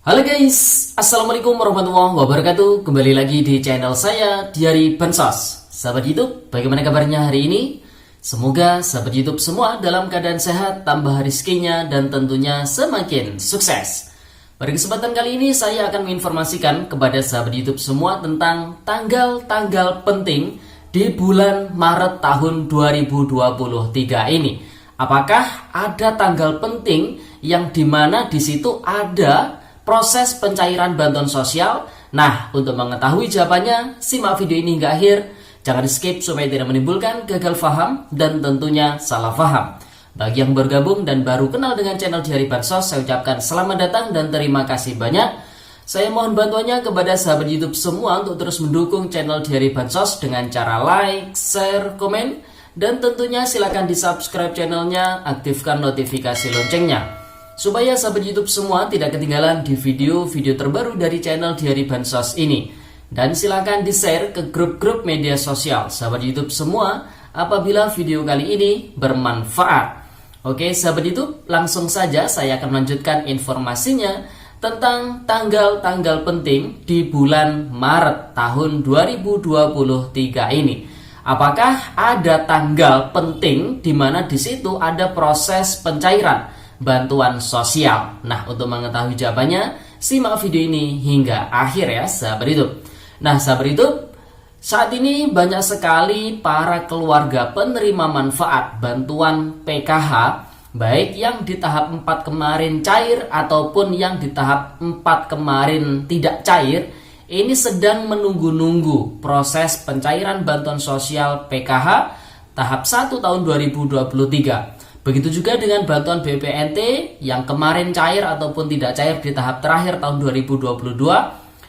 Halo guys, Assalamualaikum warahmatullahi wabarakatuh. Kembali lagi di channel saya, Diari Bansos. Sahabat YouTube, bagaimana kabarnya hari ini? Semoga sahabat YouTube semua dalam keadaan sehat, tambah rezekinya, dan tentunya semakin sukses. Pada kesempatan kali ini saya akan menginformasikan kepada sahabat YouTube semua tentang tanggal-tanggal penting di bulan Maret tahun 2023 ini. Apakah ada tanggal penting yang dimana di situ ada proses pencairan bantuan sosial? Nah, untuk mengetahui jawabannya, simak video ini hingga akhir. Jangan di skip supaya tidak menimbulkan gagal paham dan tentunya salah paham. Bagi yang bergabung dan baru kenal dengan channel Diari Bansos, saya ucapkan selamat datang dan terima kasih banyak. Saya mohon bantuannya kepada sahabat YouTube semua untuk terus mendukung channel Diari Bansos dengan cara like, share, komen, dan tentunya silakan di subscribe channelnya, aktifkan notifikasi loncengnya, supaya sahabat YouTube semua tidak ketinggalan di video-video terbaru dari channel Diari Bansos ini. Dan silakan di-share ke grup-grup media sosial sahabat YouTube semua apabila video kali ini bermanfaat. Oke sahabat YouTube, langsung saja saya akan melanjutkan informasinya tentang tanggal-tanggal penting di bulan Maret tahun 2023 ini. Apakah ada tanggal penting di mana di situ ada proses pencairan bantuan sosial? Nah, untuk mengetahui jawabannya, simak video ini hingga akhir ya, sahabat YouTube. Nah, sahabat YouTube, saat ini banyak sekali para keluarga penerima manfaat bantuan PKH, baik yang di tahap 4 kemarin cair ataupun yang di tahap 4 kemarin tidak cair, ini sedang menunggu-nunggu proses pencairan bantuan sosial PKH tahap 1 tahun 2023. Begitu juga dengan bantuan BPNT yang kemarin cair ataupun tidak cair di tahap terakhir tahun 2022.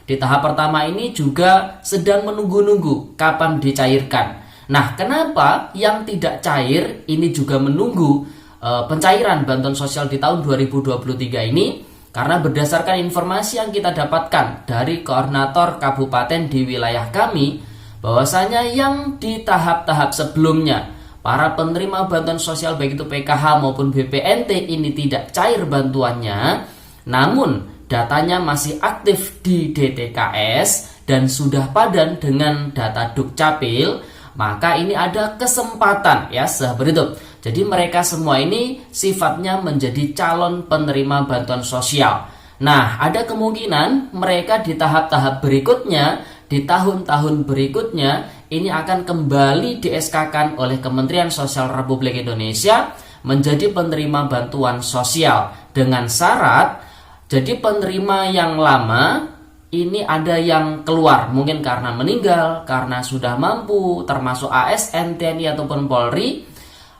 Di tahap pertama ini juga sedang menunggu-nunggu kapan dicairkan. Nah, kenapa yang tidak cair ini juga menunggu pencairan bantuan sosial di tahun 2023 ini? Karena berdasarkan informasi yang kita dapatkan dari koordinator kabupaten di wilayah kami, bahwasanya yang di tahap-tahap sebelumnya para penerima bantuan sosial baik itu PKH maupun BPNT ini tidak cair bantuannya, namun datanya masih aktif di DTKS dan sudah padan dengan data Dukcapil, maka ini ada kesempatan ya sahabat YouTube. Jadi mereka semua ini sifatnya menjadi calon penerima bantuan sosial. Nah, ada kemungkinan mereka di tahap-tahap berikutnya, di tahun-tahun berikutnya, ini akan kembali di SK-kan oleh Kementerian Sosial Republik Indonesia menjadi penerima bantuan sosial dengan syarat, jadi penerima yang lama ini ada yang keluar mungkin karena meninggal, karena sudah mampu, termasuk ASN, TNI ataupun Polri,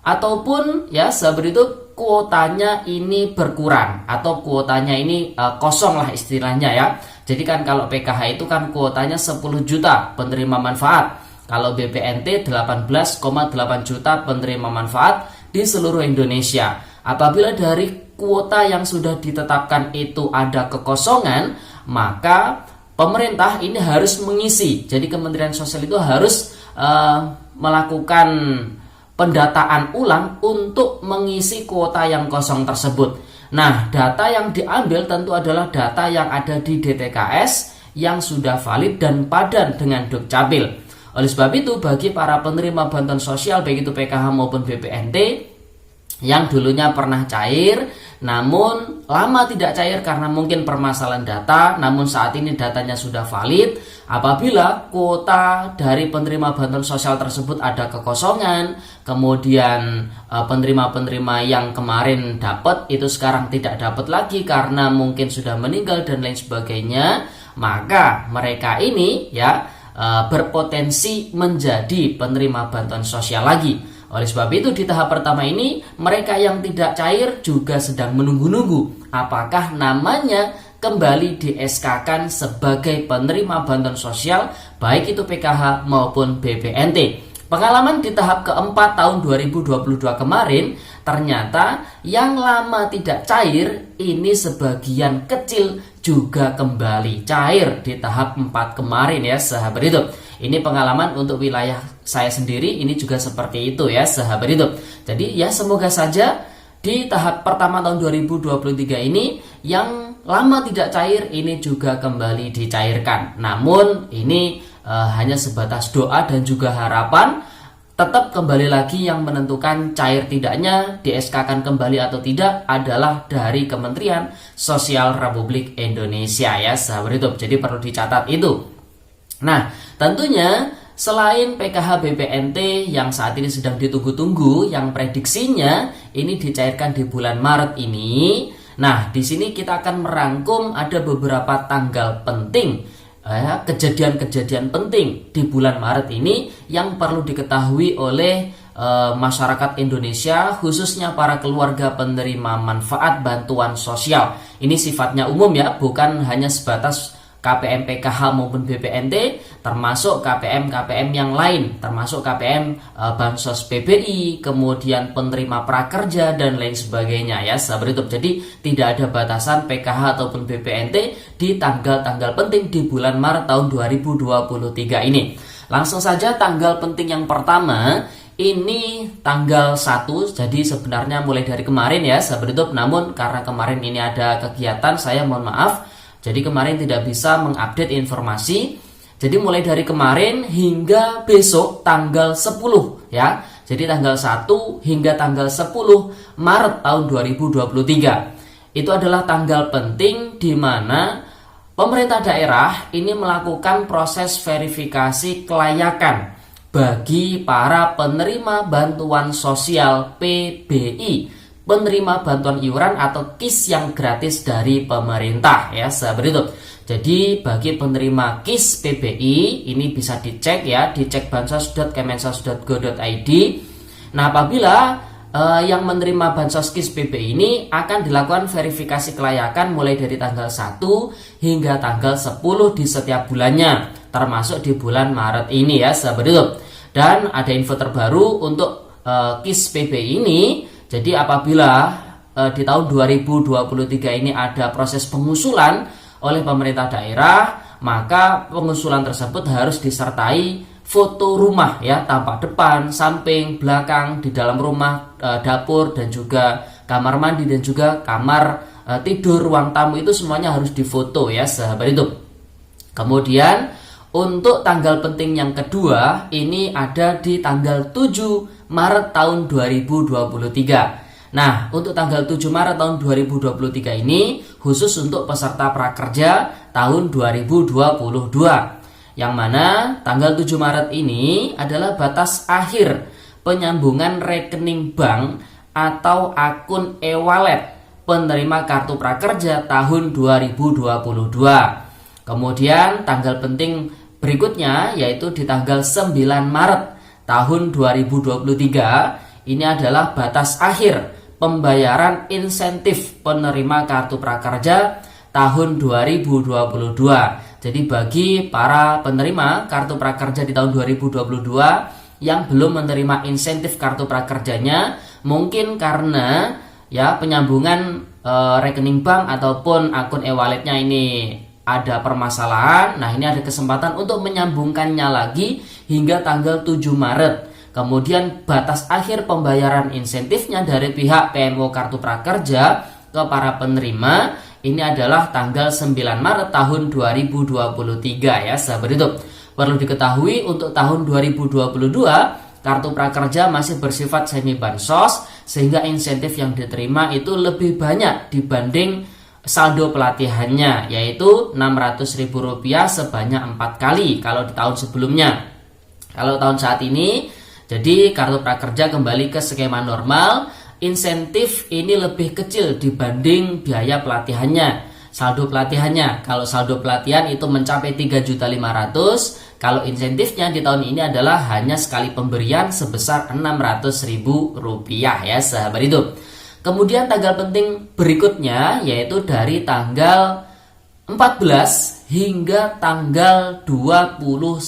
ataupun ya sahabat itu kuotanya ini berkurang atau kuotanya ini kosong lah istilahnya ya. Jadi kan kalau PKH itu kan kuotanya 10 juta penerima manfaat. Kalau BPNT 18,8 juta penerima manfaat di seluruh Indonesia. Apabila dari kuota yang sudah ditetapkan itu ada kekosongan, maka pemerintah ini harus mengisi. Jadi Kementerian Sosial itu harus melakukan pendataan ulang untuk mengisi kuota yang kosong tersebut. Nah, data yang diambil tentu adalah data yang ada di DTKS yang sudah valid dan padan dengan Dukcapil. Oleh sebab itu, bagi para penerima bantuan sosial baik itu PKH maupun BPNT yang dulunya pernah cair namun lama tidak cair karena mungkin permasalahan data, namun saat ini datanya sudah valid, apabila kuota dari penerima bantuan sosial tersebut ada kekosongan, kemudian penerima-penerima yang kemarin dapat itu sekarang tidak dapat lagi karena mungkin sudah meninggal dan lain sebagainya, maka mereka ini ya berpotensi menjadi penerima bantuan sosial lagi. Oleh sebab itu di tahap pertama ini mereka yang tidak cair juga sedang menunggu-nunggu apakah namanya kembali di SK-kan sebagai penerima bantuan sosial baik itu PKH maupun BPNT. Pengalaman di tahap keempat tahun 2022 kemarin, ternyata yang lama tidak cair ini sebagian kecil juga kembali cair di tahap 4 kemarin ya sahabat hidup. Ini pengalaman untuk wilayah saya sendiri, ini juga seperti itu ya sahabat hidup. Jadi ya semoga saja di tahap pertama tahun 2023 ini yang lama tidak cair, ini juga kembali dicairkan. Namun ini hanya sebatas doa dan juga harapan. Tetap kembali lagi yang menentukan cair tidaknya, di SK-kan kembali atau tidak adalah dari Kementerian Sosial Republik Indonesia ya sahabat YouTube. Jadi perlu dicatat itu. Nah, tentunya selain PKH BPNT yang saat ini sedang ditunggu-tunggu, yang prediksinya ini dicairkan di bulan Maret ini. Nah, di sini kita akan merangkum ada beberapa tanggal penting, kejadian-kejadian penting di bulan Maret ini yang perlu diketahui oleh masyarakat Indonesia, khususnya para keluarga penerima manfaat bantuan sosial. Ini sifatnya umum ya, bukan hanya sebatas KPM PKH maupun BPNT, termasuk KPM yang lain, termasuk KPM Bansos PBI, kemudian penerima prakerja dan lain sebagainya ya sahabat YouTube. Jadi tidak ada batasan PKH ataupun BPNT di tanggal-tanggal penting di bulan Maret tahun 2023 ini. Langsung saja tanggal penting yang pertama, ini tanggal 1, jadi sebenarnya mulai dari kemarin ya sahabat YouTube, namun karena kemarin ini ada kegiatan, saya mohon maaf. Jadi kemarin tidak bisa mengupdate informasi. Jadi mulai dari kemarin hingga besok tanggal 10 ya. Jadi tanggal 1 hingga tanggal 10 Maret tahun 2023. Itu adalah tanggal penting di mana pemerintah daerah ini melakukan proses verifikasi kelayakan bagi para penerima bantuan sosial PBI, penerima bantuan iuran atau KIS yang gratis dari pemerintah ya sahabat YouTube. Jadi bagi penerima KIS PBI ini bisa dicek ya, dicek bansos.kemensos.go.id. Nah, apabila yang menerima bansos KIS PBI ini akan dilakukan verifikasi kelayakan mulai dari tanggal 1 hingga tanggal 10 di setiap bulannya, termasuk di bulan Maret ini ya sahabat YouTube. Dan ada info terbaru untuk KIS PBI ini. Jadi apabila di tahun 2023 ini ada proses pengusulan oleh pemerintah daerah, maka pengusulan tersebut harus disertai foto rumah ya, tampak depan, samping, belakang, di dalam rumah, dapur dan juga kamar mandi dan juga kamar tidur, ruang tamu, itu semuanya harus difoto ya sahabat itu. Kemudian untuk tanggal penting yang kedua ini ada di tanggal 7 Maret tahun 2023. Nah, untuk tanggal 7 Maret tahun 2023 ini khusus untuk peserta prakerja tahun 2022. Yang mana tanggal 7 Maret ini adalah batas akhir penyambungan rekening bank atau akun e-wallet penerima kartu prakerja tahun 2022. Kemudian tanggal penting berikutnya yaitu di tanggal 9 Maret tahun 2023, ini adalah batas akhir pembayaran insentif penerima kartu prakerja tahun 2022. Jadi bagi para penerima kartu prakerja di tahun 2022 yang belum menerima insentif kartu prakerjanya, mungkin karena ya penyambungan rekening bank ataupun akun e-walletnya ini ada permasalahan. Nah, ini ada kesempatan untuk menyambungkannya lagi hingga tanggal 7 Maret. Kemudian batas akhir pembayaran insentifnya dari pihak PMO Kartu Prakerja ke para penerima ini adalah tanggal 9 Maret tahun 2023 ya sahabat itu. Perlu diketahui untuk tahun 2022 Kartu Prakerja masih bersifat semi bansos, sehingga insentif yang diterima itu lebih banyak dibanding saldo pelatihannya, yaitu Rp600.000 sebanyak 4 kali kalau di tahun sebelumnya. Kalau tahun saat ini, jadi kartu prakerja kembali ke skema normal, insentif ini lebih kecil dibanding biaya pelatihannya, saldo pelatihannya. Kalau saldo pelatihan itu mencapai Rp3.500.000, kalau insentifnya di tahun ini adalah hanya sekali pemberian sebesar Rp600.000 ya sahabat itu. Kemudian tanggal penting berikutnya yaitu dari tanggal 14 hingga tanggal 29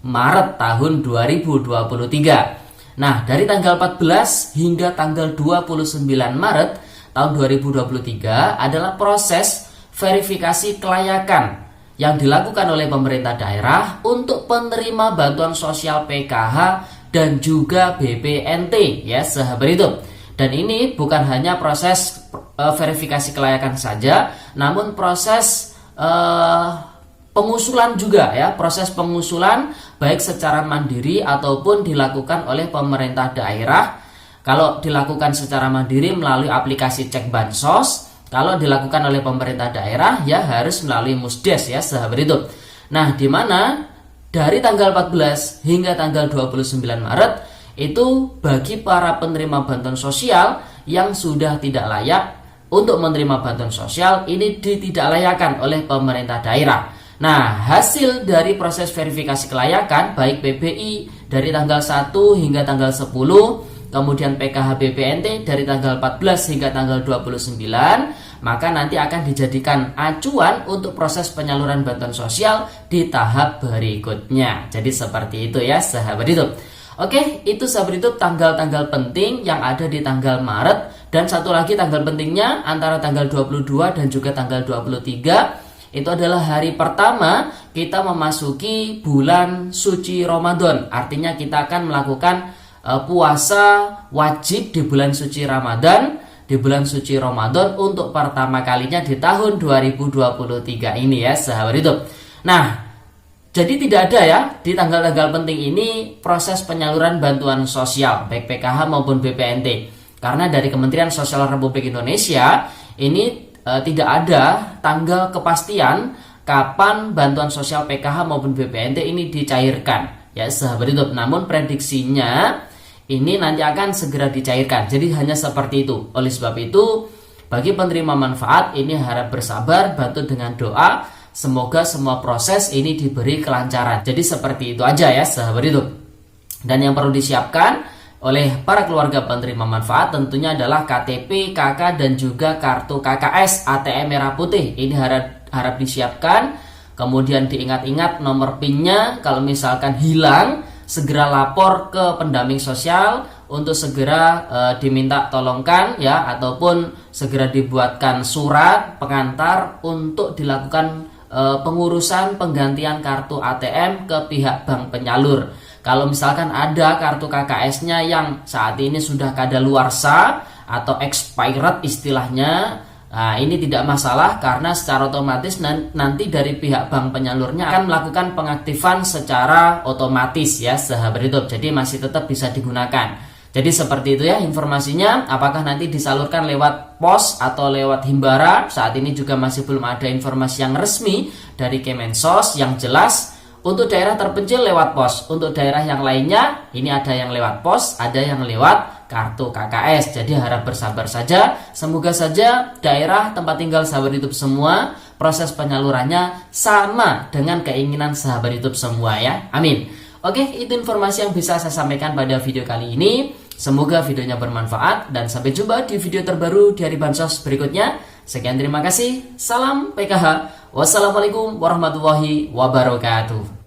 Maret tahun 2023. Nah, dari tanggal 14 hingga tanggal 29 Maret tahun 2023 adalah proses verifikasi kelayakan yang dilakukan oleh pemerintah daerah untuk penerima bantuan sosial PKH dan juga BPNT ya sahabat itu. Dan ini bukan hanya proses verifikasi kelayakan saja, namun proses pengusulan juga ya, proses pengusulan baik secara mandiri ataupun dilakukan oleh pemerintah daerah. Kalau dilakukan secara mandiri melalui aplikasi Cek Bansos, kalau dilakukan oleh pemerintah daerah ya harus melalui Musdes ya, sahabat YouTube. Nah, di mana dari tanggal 14 hingga tanggal 29 Maret itu bagi para penerima bantuan sosial yang sudah tidak layak untuk menerima bantuan sosial ini ditidaklayakkan oleh pemerintah daerah. Nah, hasil dari proses verifikasi kelayakan baik PBI dari tanggal 1 hingga tanggal 10, kemudian PKH BPNT dari tanggal 14 hingga tanggal 29, maka nanti akan dijadikan acuan untuk proses penyaluran bantuan sosial di tahap berikutnya. Jadi seperti itu ya, sahabat YouTube. Oke, itu sahabat YouTube tanggal-tanggal penting yang ada di tanggal Maret. Dan satu lagi tanggal pentingnya antara tanggal 22 dan juga tanggal 23, itu adalah hari pertama kita memasuki bulan suci Ramadan. Artinya kita akan melakukan puasa wajib di bulan suci Ramadan, di bulan suci Ramadan untuk pertama kalinya di tahun 2023 ini ya, sahabat YouTube. Nah, jadi tidak ada ya di tanggal-tanggal penting ini proses penyaluran bantuan sosial baik PKH maupun BPNT. Karena dari Kementerian Sosial Republik Indonesia ini tidak ada tanggal kepastian kapan bantuan sosial PKH maupun BPNT ini dicairkan ya, sahabat YouTube. Namun prediksinya ini nanti akan segera dicairkan. Jadi hanya seperti itu. Oleh sebab itu, bagi penerima manfaat ini harap bersabar, bantu dengan doa. Semoga semua proses ini diberi kelancaran. Jadi seperti itu aja ya, sahabat YouTube. Dan yang perlu disiapkan oleh para keluarga penerima manfaat tentunya adalah KTP, KK dan juga kartu KKS ATM merah putih. Ini harap disiapkan. Kemudian diingat-ingat nomor PIN-nya. Kalau misalkan hilang, segera lapor ke pendamping sosial untuk segera diminta tolongkan ya, ataupun segera dibuatkan surat pengantar untuk dilakukan pengurusan penggantian kartu ATM ke pihak bank penyalur. Kalau misalkan ada kartu KKS-nya yang saat ini sudah kadaluarsa atau expired istilahnya, nah ini tidak masalah karena secara otomatis nanti dari pihak bank penyalurnya akan melakukan pengaktifan secara otomatis ya, sahabat YouTube. Jadi masih tetap bisa digunakan. Jadi seperti itu ya informasinya. Apakah nanti disalurkan lewat pos atau lewat himbara? Saat ini juga masih belum ada informasi yang resmi dari Kemensos. Yang jelas untuk daerah terpencil lewat pos. Untuk daerah yang lainnya ini ada yang lewat pos, ada yang lewat kartu KKS. Jadi harap bersabar saja. Semoga saja daerah tempat tinggal sahabat YouTube semua proses penyalurannya sama dengan keinginan sahabat YouTube semua ya. Amin. Oke, itu informasi yang bisa saya sampaikan pada video kali ini. Semoga videonya bermanfaat dan sampai jumpa di video terbaru dari Bansos berikutnya. Sekian, terima kasih. Salam PKH. Wassalamualaikum warahmatullahi wabarakatuh.